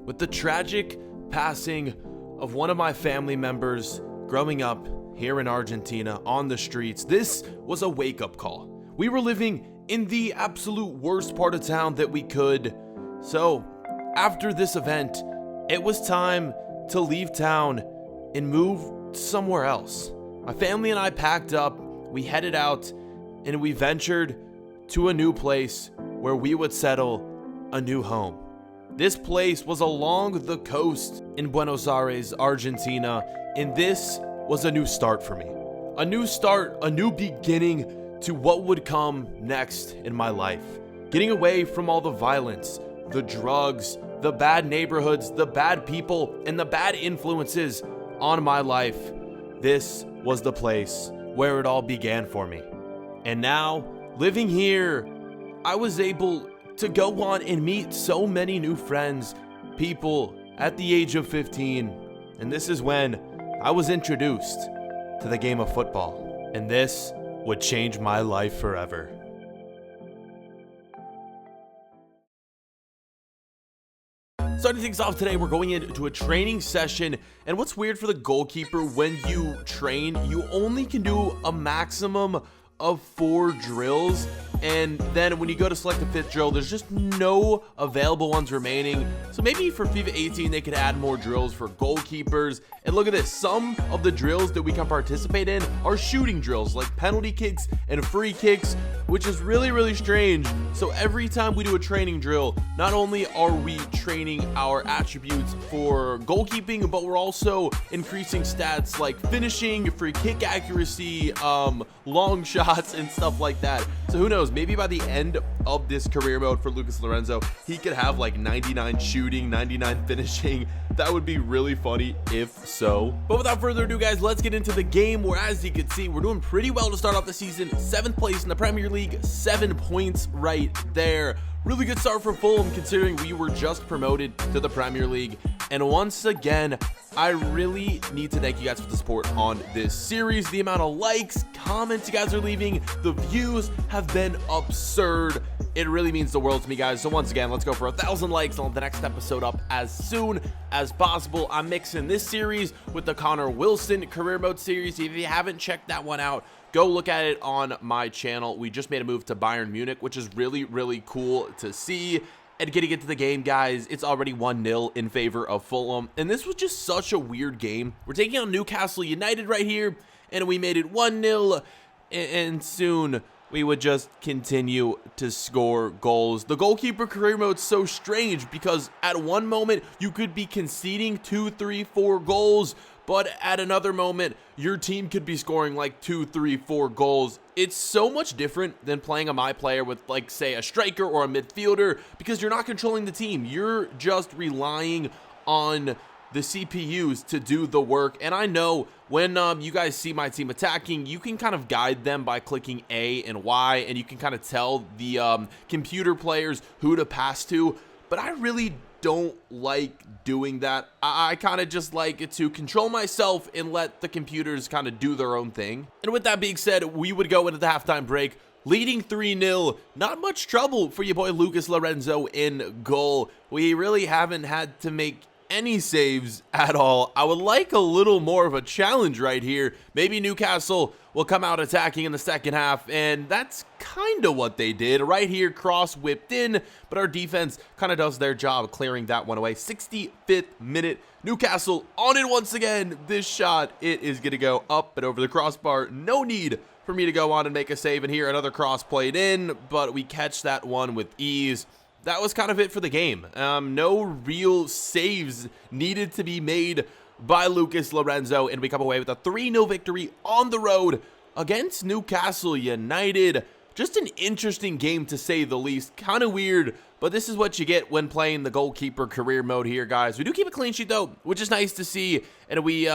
with the tragic passing of one of my family members growing up here in Argentina on the streets. This was a wake-up call. We were living in the absolute worst part of town that we could. So after this event, it was time to leave town and move somewhere else. My family and I packed up, we headed out, and we ventured to a new place where we would settle a new home. This place was along the coast in Buenos Aires, Argentina, and this was a new start for me. A new start, a new beginning to what would come next in my life. Getting away from all the violence, the drugs, the bad neighborhoods, the bad people, and the bad influences on my life. This was the place where it all began for me. And now, living here, I was able to go on and meet so many new friends, people at the age of 15. And this is when I was introduced to the game of football. And this would change my life forever. Starting things off today, we're going into a training session, and what's weird for the goalkeeper, when you train, you only can do a maximum of 4 drills, and then when you go to select the 5th drill, there's just no available ones remaining. So maybe for FIFA 18 they could add more drills for goalkeepers. And look at this, some of the drills that we can participate in are shooting drills like penalty kicks and free kicks, which is really strange. So every time we do a training drill, not only are we training our attributes for goalkeeping, but we're also increasing stats like finishing, free kick accuracy, long shots, and stuff like that. So who knows, maybe by the end of this career mode for Lucas Lorenzo, he could have like 99 shooting, 99 finishing. That would be really funny if so. But without further ado, guys, let's get into the game, where as you can see, we're doing pretty well to start off the season. 7th place in the Premier League, 7 points right there. Really good start for Fulham, considering we were just promoted to the Premier League. And once again, I really need to thank you guys for the support on this series. The amount of likes, comments you guys are leaving, the views have been absurd. It really means the world to me, guys. So once again, let's go for 1,000 likes on the next episode up as soon as possible. I'm mixing this series with the Connor Wilson career mode series. If you haven't checked that one out, go look at it on my channel. We just made a move to Bayern Munich, which is really cool to see. And getting into the game, guys, it's already 1-0 in favor of Fulham. And this was just such a weird game. We're taking on Newcastle United right here, and we made it 1-0, and soon we would just continue to score goals. The goalkeeper career mode's so strange because at one moment you could be conceding 2, 3, 4 goals, but at another moment your team could be scoring like 2, 3, 4 goals. It's so much different than playing a my player with, like, say, a striker or a midfielder, because you're not controlling the team. You're just relying on the CPUs to do the work. And I know when you guys see my team attacking, you can kind of guide them by clicking A and Y, and you can kind of tell the computer players who to pass to. But I really don't like doing that. I kind of just like it to control myself and let the computers kind of do their own thing. And with that being said, we would go into the halftime break leading 3-0. Not much trouble for your boy Lucas Lorenzo in goal. We really haven't had to make any saves at all. I would like a little more of a challenge right here. Maybe Newcastle will come out attacking in the second half, and that's kind of what they did right here. Cross whipped in, but our defense kind of does their job clearing that one away. 65th minute, Newcastle on it once again. This shot, it is going to go up and over the crossbar. No need for me to go on and make a save, and here another cross played in, but we catch that one with ease. That was kind of it for the game. No real saves needed to be made by Lucas Lorenzo, and we come away with a 3-0 victory on the road against Newcastle United. Just an interesting game, to say the least. Kind of weird, but this is what you get when playing the goalkeeper career mode here, guys. We do keep a clean sheet, though, which is nice to see, and we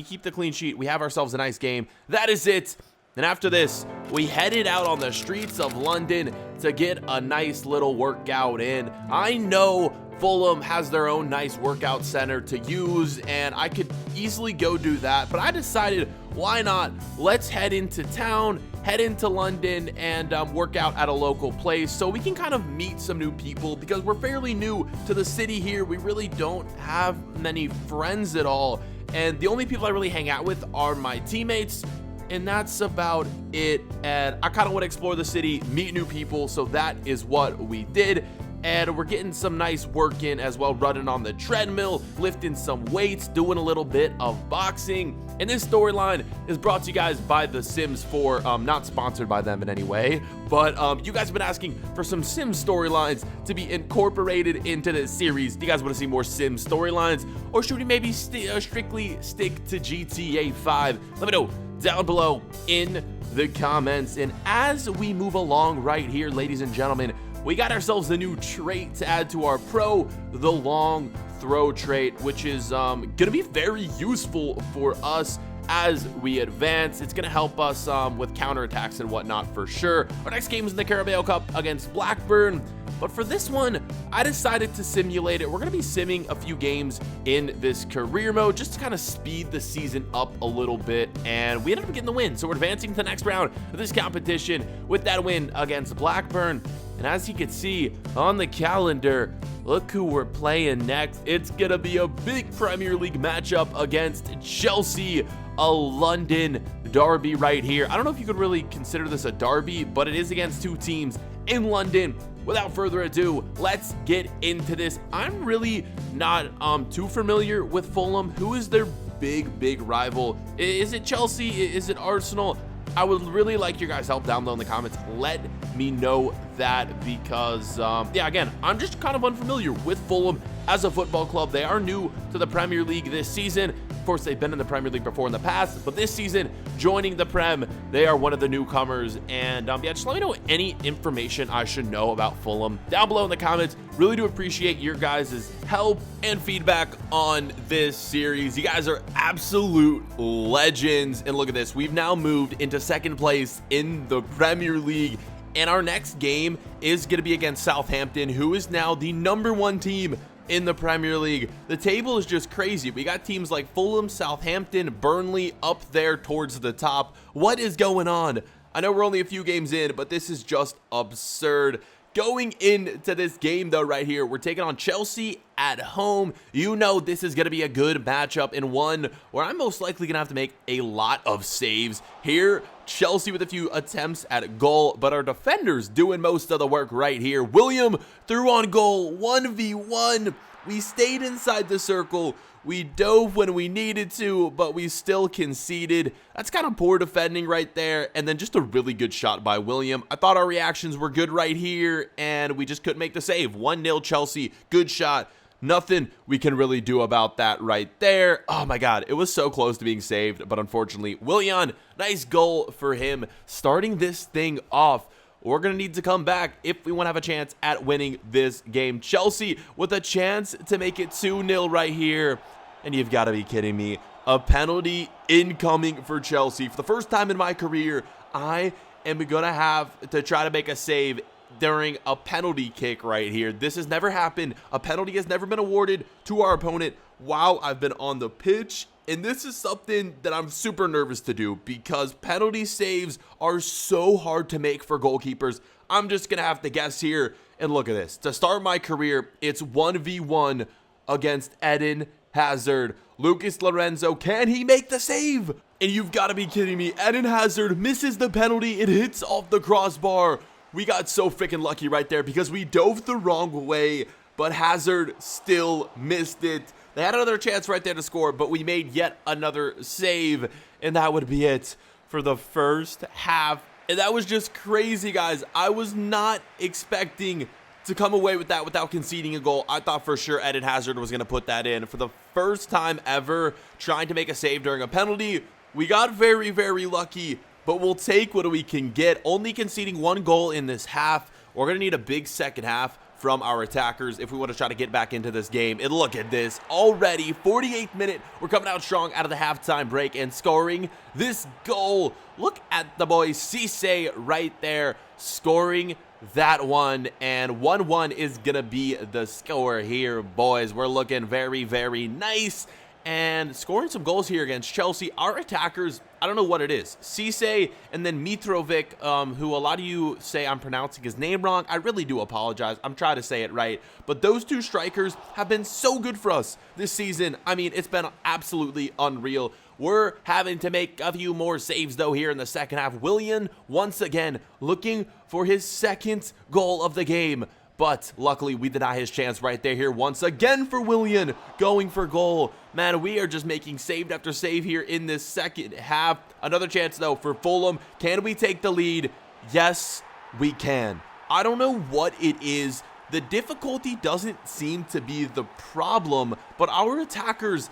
keep the clean sheet. We have ourselves a nice game. That is it. And after this, we headed out on the streets of London to get a nice little workout in. I know Fulham has their own nice workout center to use, and I could easily go do that, but I decided, why not? Let's head into town, head into London and work out at a local place so we can kind of meet some new people, because we're fairly new to the city here. We really don't have many friends at all, and the only people I really hang out with are my teammates, and that's about it. And I kind of want to explore the city, meet new people, so that is what we did. And we're getting some nice work in as well, running on the treadmill, lifting some weights, doing a little bit of boxing. And this storyline is brought to you guys by The Sims 4, not sponsored by them in any way, but you guys have been asking for some Sims storylines to be incorporated into this series. Do you guys want to see more Sims storylines, or should we maybe strictly stick to GTA 5? Let me know down below in the comments. And as we move along right here, ladies and gentlemen, we got ourselves a new trait to add to our pro, the long throw trait, which is gonna be very useful for us as we advance. It's gonna help us with counterattacks and whatnot for sure. Our next game is in the Carabao Cup against Blackburn, but for this one, I decided to simulate it. We're gonna be simming a few games in this career mode just to kind of speed the season up a little bit, and we ended up getting the win. So we're advancing to the next round of this competition with that win against Blackburn. And as you can see on the calendar, look who we're playing next. It's gonna be a big Premier League matchup against Chelsea, a London derby right here. I don't know if you could really consider this a derby, but it is against two teams in London. Without further ado, let's get into this. I'm really not too familiar with Fulham. Who is their big rival? Is it Chelsea? Is it Arsenal? I would really like your guys' help down below in the comments. Let me know that, because yeah, again, I'm just kind of unfamiliar with Fulham as a football club. They are new to the Premier League this season. Of course, they've been in the Premier League before in the past, but this season, joining the Prem, they are one of the newcomers. And yeah, just let me know any information I should know about Fulham down below in the comments. Really do appreciate your guys' help and feedback on this series. You guys are absolute legends. And look at this, we've now moved into second place in the Premier League. And our next game is going to be against Southampton, who is now the #1 team in the Premier League. The table is just crazy. We got teams like Fulham, Southampton, Burnley up there towards the top. What is going on? I know we're only a few games in, but this is just absurd. Going into this game, though, right here, we're taking on Chelsea at home. You know this is going to be a good matchup, and one where I'm most likely going to have to make a lot of saves. Here, Chelsea with a few attempts at goal, but our defenders doing most of the work right here. William threw on goal, 1v1. We stayed inside the circle. We dove when we needed to, but we still conceded. That's kind of poor defending right there. And then just a really good shot by William. I thought our reactions were good right here, and we just couldn't make the save. 1-0 Chelsea. Good shot. Nothing we can really do about that right there. Oh my God, it was so close to being saved, but unfortunately, Willian, nice goal for him. Starting this thing off. We're going to need to come back if we want to have a chance at winning this game. Chelsea with a chance to make it 2-0 right here. And you've got to be kidding me. A penalty incoming for Chelsea. For the first time in my career, I am going to have to try to make a save during a penalty kick right here. This has never happened. A penalty has never been awarded to our opponent while I've been on the pitch. And this is something that I'm super nervous to do, because penalty saves are so hard to make for goalkeepers. I'm just going to have to guess here. And look at this. To start my career, it's 1v1 against Eden Hazard. Lucas Lorenzo, can he make the save? And you've got to be kidding me. Eden Hazard misses the penalty. It hits off the crossbar. We got so freaking lucky right there, because we dove the wrong way, but Hazard still missed it. They had another chance right there to score, but we made yet another save, and that would be it for the first half. And that was just crazy, guys. I was not expecting to come away with that without conceding a goal. I thought for sure Eden Hazard was going to put that in. For the first time ever trying to make a save during a penalty, we got very, very lucky, but we'll take what we can get. Only conceding one goal in this half. We're going to need a big second half from our attackers if we want to try to get back into this game. And look at this, already 48th minute, we're coming out strong out of the halftime break and scoring this goal. Look at the boy Cisse right there scoring that one, and 1-1 is gonna be the score here, boys. We're looking very, very nice. and scoring some goals here against Chelsea. Our attackers, I don't know what it is. Cisse and then Mitrovic, who a lot of you say I'm pronouncing his name wrong. I really do apologize. I'm trying to say it right. But those two strikers have been so good for us this season. I mean, it's been absolutely unreal. We're having to make a few more saves, though, here in the second half. Willian, once again, looking for his second goal of the game. But luckily, we deny his chance right there here once again for Willian going for goal. Man, we are just making save after save here in this second half. Another chance, though, for Fulham. Can we take the lead? Yes, we can. I don't know what it is. The difficulty doesn't seem to be the problem, but our attackers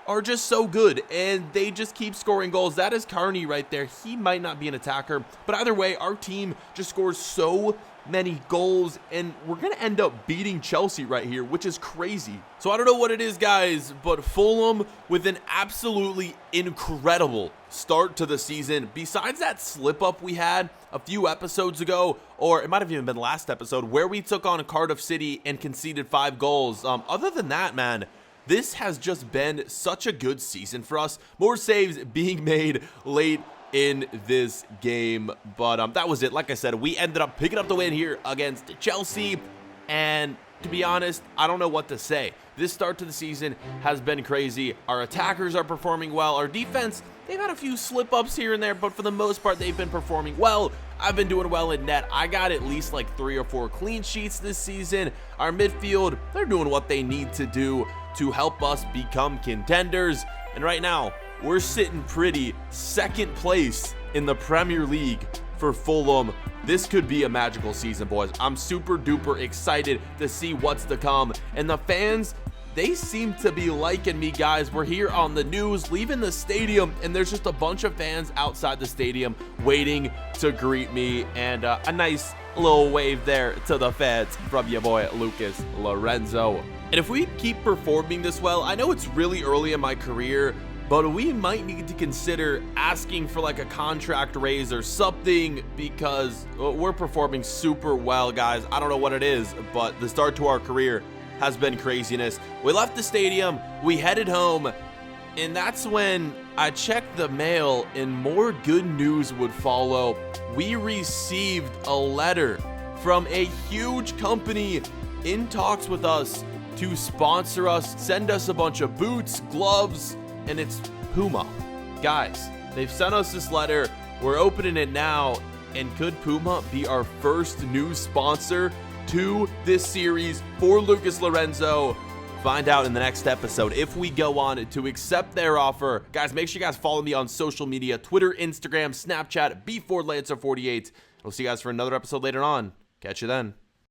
are just so good, and they just keep scoring goals. That is Carney right there. He might not be an attacker, but either way, our team just scores so many goals, and we're gonna end up beating Chelsea right here, which is crazy. So I don't know what it is, guys, but Fulham with an absolutely incredible start to the season. Besides that slip up we had a few episodes ago, or it might have even been last episode, where we took on Cardiff City and conceded 5 goals. Other than that, man, this has just been such a good season for us. More saves being made late in this game, but that was it. Like I said, we ended up picking up the win here against Chelsea, and to be honest, I don't know what to say. This start to the season has been crazy. Our attackers are performing well. Our defense, they've had a few slip-ups here and there, but for the most part, they've been performing well. I've been doing well in net. I got at least like 3 or 4 clean sheets this season. Our midfield, they're doing what they need to do to help us become contenders, and right now, we're sitting pretty, second place in the Premier League for Fulham. This could be a magical season, boys. I'm super duper excited to see what's to come. And the fans, they seem to be liking me, guys. We're here on the news, leaving the stadium, and there's just a bunch of fans outside the stadium waiting to greet me. And a nice little wave there to the fans from your boy, Lucas Lorenzo. And if we keep performing this well, I know it's really early in my career, but we might need to consider asking for like a contract raise or something, because we're performing super well, guys. I don't know what it is, but the start to our career has been craziness. We left the stadium, we headed home, and that's when I checked the mail and more good news would follow. We received a letter from a huge company in talks with us to sponsor us, send us a bunch of boots, gloves, and it's Puma. Guys, they've sent us this letter. We're opening it now, and could Puma be our first new sponsor to this series for Lucas Lorenzo? Find out in the next episode if we go on to accept their offer. Guys, make sure you guys follow me on social media, Twitter, Instagram, Snapchat, B4Lancer48. We'll see you guys for another episode later on. Catch you then.